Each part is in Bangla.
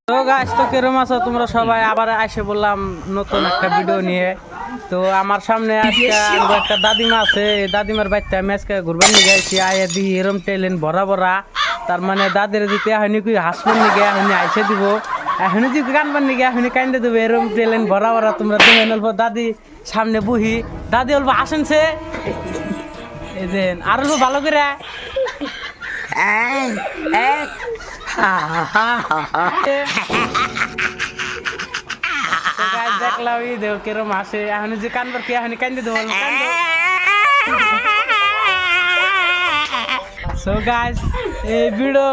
তো গাইস, তো কেরম আছো তোমরা সবাই? আবার এসে বললাম নতুন একটা ভিডিও নিয়ে। তো আমার সামনে আজকে একটা দাদিমা আছে, দাদিমার বাড়িতে আমি আজকে ঘুরবার নিয়ে গেছি। আয়া দিই এরম টেলেন ভরা ভরা, তার মানে দাদের যদি এখনই কি হাসবার নিয়ে এখনই আইসে দিব, এখনই যদি কানবার নিয়ে এখনই কান্দে দেবো। এরম টেলেন ভরা ভরা তোমরা দেখে অল্প দাদি সামনে বুহি, দাদি অল্প আসেনছে এই যে আর অল্প ভালো করে দেখলাম এই দেখ কেরম আসে, এখন যে কানবার কি এখন কান্দে দেবো। সো গাইস, এই ভিডিও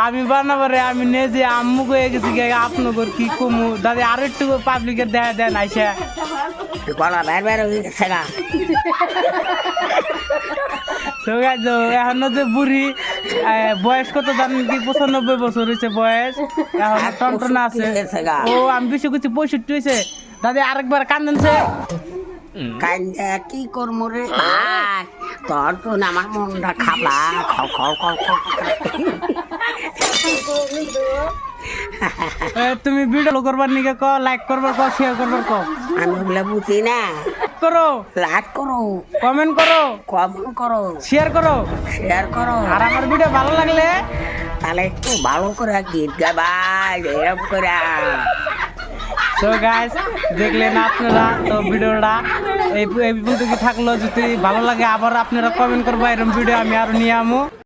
আমি বানাবারে আমি নিজে আম্মু হয়ে গেছি, আপনাদের কি কমু দাদি আর একটু পাবলিকের দেখা দেন আইসা এখন যে বুড়ি বয়স কত জানেন কি? 95 বছর হয়েছে বয়স, এখন টনটনা আছে। ও আমি বেশি কিছু 65 হয়েছে। দাদি আরেকবার কান্দেনছে। কান্দে কি করবো রে ভাই, তোর তো আমার মনটা খাবা খাও খাও খাও খাও। তুমি ভিডিও করবার নিকে ক, লাইক করবার ক, শেয়ার করবার ক। আমি ওগুলা বুঝি না। করো, লাইক করো, কমেন্ট করো, কমেন্ট করো, শেয়ার করো, শেয়ার করো। আর আমার ভিডিও ভালো লাগলে তাহলে একটু ভালো করে গীত গাবা এরকম করে। তো গাইস, দেখলেন আপনারা তো ভিডিওটা এই পর্যন্ত কি থাকলো। যদি ভালো লাগে আবার আপনারা কমেন্ট করবো, এরকম ভিডিও আমি আরো নিয়ে আমু।